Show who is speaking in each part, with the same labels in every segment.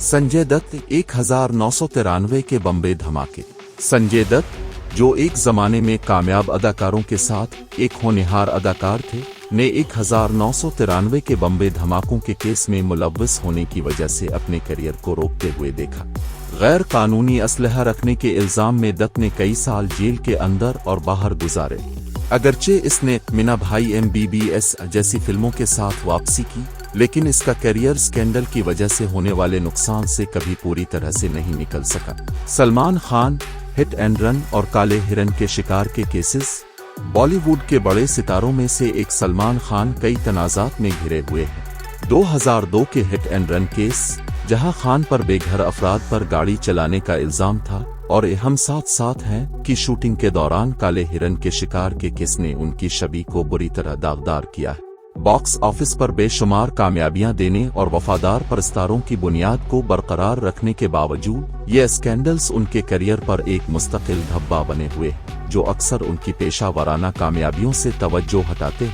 Speaker 1: संजय दत्त 1993 के बॉम्बे धमाके। संजय दत्त जो एक जमाने में कामयाब अदाकारों के साथ एक होनहार अदाकार थे, ने 1993 के बॉम्बे धमाकों के केस में मुलव्वस होने की वजह से अपने करियर को रोकते हुए देखा। गैर कानूनी असलहा रखने के इल्जाम में दत्त ने कई साल जेल के अंदर और बाहर गुजारे। अगरचे इसने मीना भाई MBBS जैसी फिल्मों के साथ वापसी की, लेकिन इसका करियर स्कैंडल की वजह से होने वाले नुकसान से कभी पूरी तरह से नहीं निकल सका। Salman Khan, hit and run और काले हिरन के शिकार के केसेस। बॉलीवुड के बड़े सितारों में से एक सलमान खान कई तनाज़ात में घिरे हुए हैं। 2002 के हिट एंड रन केस, जहां खान पर बेघर अफराद पर गाड़ी चलाने का इल्जाम था, और हम साथ साथ हैं कि शूटिंग के दौरान काले हिरन के शिकार के केस ने उनकी छवि को बुरी तरह दागदार किया है। बॉक्स ऑफिस पर बेशुमार कामयाबियां देने और वफादार परस्तारों की बुनियाद को बरकरार रखने के बावजूद ये स्कैंडल्स उनके करियर पर एक मुस्तकिल धब्बा बने हुए, जो अक्सर उनकी पेशा वाराना कामयाबियों से तवज्जो हटाते।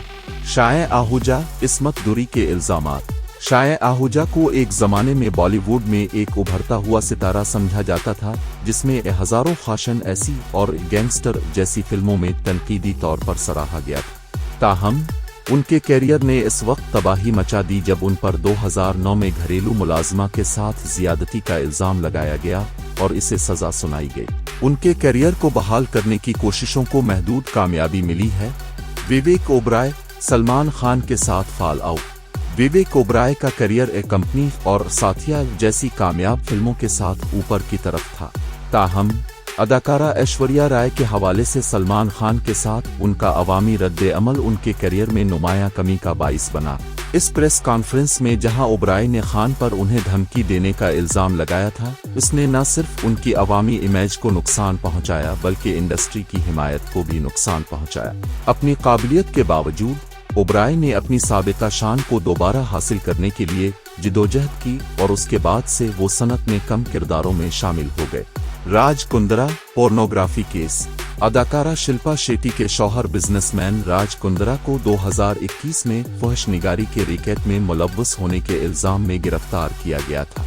Speaker 1: शाए आहूजा इस्मत दुरी के इल्जामात। शाए आहूजा को एक जमाने में बॉलीवुड में एक उभरता हुआ सितारा समझा जाता था, जिसमें हजारों फाशन ऐसी और गैंगस्टर जैसी फिल्मों में तनकीदी तौर पर सराहा गया था। ताहम उनके कैरियर ने इस वक्त तबाही मचा दी जब उन पर 2009 में घरेलू मुलाजमा के साथ जियादती का इल्जाम लगाया गया और इसे सजा सुनाई गई। उनके कैरियर को बहाल करने की कोशिशों को महदूद कामयाबी मिली है। विवेक ओबराय सलमान खान के साथ फॉल आउट। विवेक ओबराय का करियर एक कंपनी और साथिया जैसी कामयाब फिल्मों के साथ ऊपर की तरफ था। ताहम अदाकारा ऐश्वर्या राय के हवाले से सलमान खान के साथ उनका अवामी रद्द-ए-अमल उनके करियर में नुमायां कमी का बाइस बना। इस प्रेस कॉन्फ्रेंस में जहां ओबराय ने खान पर उन्हें धमकी देने का इल्जाम लगाया था, उसने न सिर्फ उनकी अवामी इमेज को नुकसान पहुंचाया बल्कि इंडस्ट्री की हिमायत को भी नुकसान पहुंचाया। अपनी काबिलियत के बावजूद ओबराय ने अपनी साबिका शान को दोबारा हासिल करने के लिए जिदोजहद की और उसके बाद से वो सनत में कम किरदारों में शामिल हो गए। Raj Kundra pornography case. अदाकारा शिल्पा शेट्टी के शौहर बिजनेसमैन राज कुंद्रा को 2021 में फहशनिगारी के रैकेट में मुलव्वस होने के इल्जाम में गिरफ्तार किया गया था।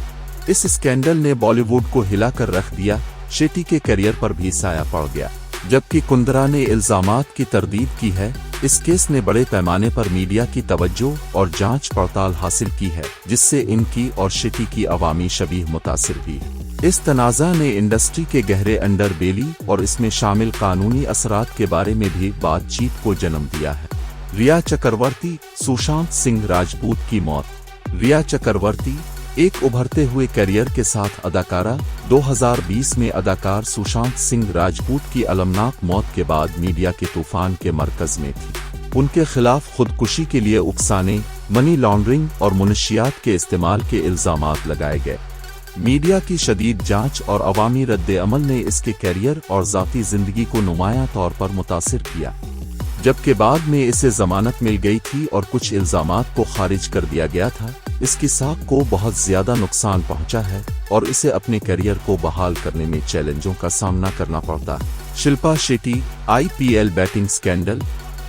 Speaker 1: इस स्कैंडल ने बॉलीवुड को हिलाकर रख दिया। शेट्टी के करियर पर भी साया पड़ गया, जबकि कुंद्रा ने इल्जामात की तरदीद की है। इस केस ने बड़े पैमाने पर मीडिया की तवज्जो और जांच पड़ताल हासिल की है, जिससे इनकी और शेट्टी की अवामी शबीह मुतासिर हुई। इस तनाज़ा ने इंडस्ट्री के गहरे अंडरबेली और इसमें शामिल कानूनी असरात के बारे में भी बातचीत को जन्म दिया है। रिया चक्रवर्ती सुशांत सिंह राजपूत की मौत। रिया चक्रवर्ती एक उभरते हुए करियर के साथ अदाकारा 2020 में अदाकार सुशांत सिंह राजपूत की अलमनाक मौत के बाद मीडिया के तूफान के मरकज में थी। उनके खिलाफ खुदकुशी के लिए उकसाने, मनी लॉन्ड्रिंग और मुनशियात के इस्तेमाल के इल्जामात लगाए गए। मीडिया की शदीद जांच और अवामी रद्द-ए-अमल ने इसके कैरियर और ज़ाती जिंदगी को नुमायां तौर पर मुतासिर किया, जबकि बाद में इसे जमानत मिल गई थी और कुछ इल्जामात को खारिज कर दिया गया था। इसकी साख को बहुत ज्यादा नुकसान पहुंचा है और इसे अपने करियर को बहाल करने में चैलेंजों का सामना करना पड़ता है। Shilpa Shetty IPL batting scandal.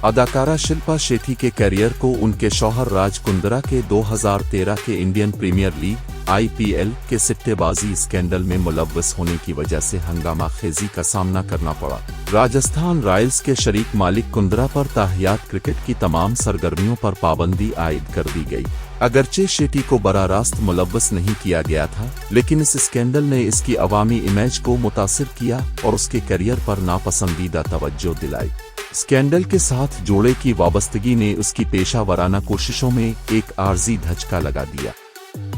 Speaker 1: अदाकारा शिल्पा शेट्टी के करियर को उनके शौहर राज कुंद्रा के 2013 के इंडियन प्रीमियर लीग IPL के सिट्टेबाजी स्कैंडल में मुलव्वस होने की वजह से हंगामा खेजी का सामना करना पड़ा। राजस्थान रॉयल्स के शरीक मालिक कुंद्रा पर ताहियात क्रिकेट की तमाम सरगर्मियों पर पाबंदी आयद कर दी गई। अगरचे शेट्टी को बराह रास्त मुलव्वस नहीं किया गया था, लेकिन इस स्कैंडल ने इसकी अवामी इमेज को मुतासिर किया और उसके करियर पर नापसंदीदा तवज्जो दिलाई। स्कैंडल के साथ जोड़े की वाबस्तगी ने उसकी पेशा वाराना कोशिशों में एक आर्जी धचका लगा दिया।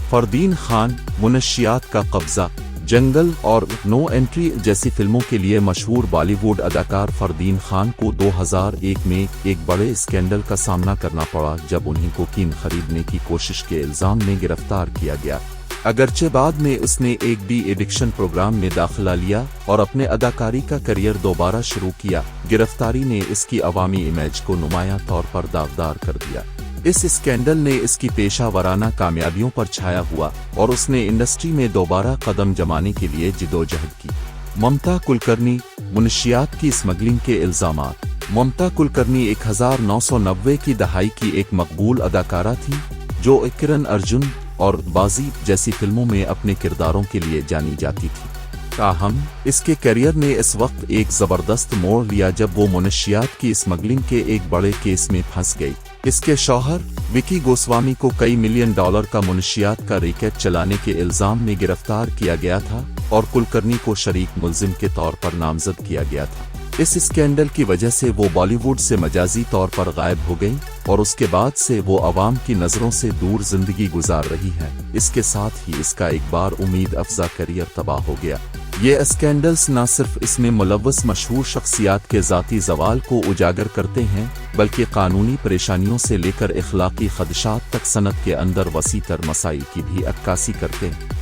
Speaker 1: फरदीन खान मुनशियात का कब्जा। जंगल और नो एंट्री जैसी फिल्मों के लिए मशहूर बॉलीवुड अदाकार फरदीन खान को 2001 में एक बड़े स्कैंडल का सामना करना पड़ा जब उन्हें कोकीन खरीदने की कोशिश के इल्जाम में गिरफ्तार किया गया। अगरचे बाद में उसने एक डी एडिक्शन प्रोग्राम में दाखिला लिया और अपने अदाकारी का करियर दोबारा शुरू किया। गिरफ्तारी ने इसकी अवामी इमेज को नुमायां तौर पर दागदार कर दिया। इस स्कैंडल ने इसकी पेशा वराना कामयाबियों पर छाया हुआ और उसने इंडस्ट्री में दोबारा कदम जमाने के लिए जिदोजहद की। ममता कुलकर्णी मुनशियात की स्मगलिंग के इल्जामात। ममता कुलकर्णी 1990 की दहाई की एक मकबूल अदाकारा थी जो किरण अर्जुन, اور بازی جیسی فلموں میں اپنے کرداروں کے لیے جانی جاتی تھی۔ تاہم اس کے کیریئر نے اس وقت ایک زبردست موڑ لیا جب وہ منشیات کی اسمگلنگ کے ایک بڑے کیس میں پھنس گئی۔ اس کے شوہر وکی گوسوامی کو کئی $ملین کا منشیات کا ریکیٹ چلانے کے الزام میں گرفتار کیا گیا تھا اور کلکرنی کو شریک ملزم کے طور پر نامزد کیا گیا تھا۔ اس اسکینڈل کی وجہ سے وہ بالی ووڈ سے مجازی طور پر غائب ہو گئی اور اس کے بعد سے وہ عوام کی نظروں سے دور زندگی گزار رہی ہے۔ اس کے ساتھ ہی اس کا ایک بار امید افزا کیریئر تباہ ہو گیا۔ یہ اسکینڈلز نہ صرف اس میں ملوث مشہور شخصیات کے ذاتی زوال کو اجاگر کرتے ہیں بلکہ قانونی پریشانیوں سے لے کر اخلاقی خدشات تک صنعت کے اندر وسیع تر مسائل کی بھی عکاسی کرتے ہیں۔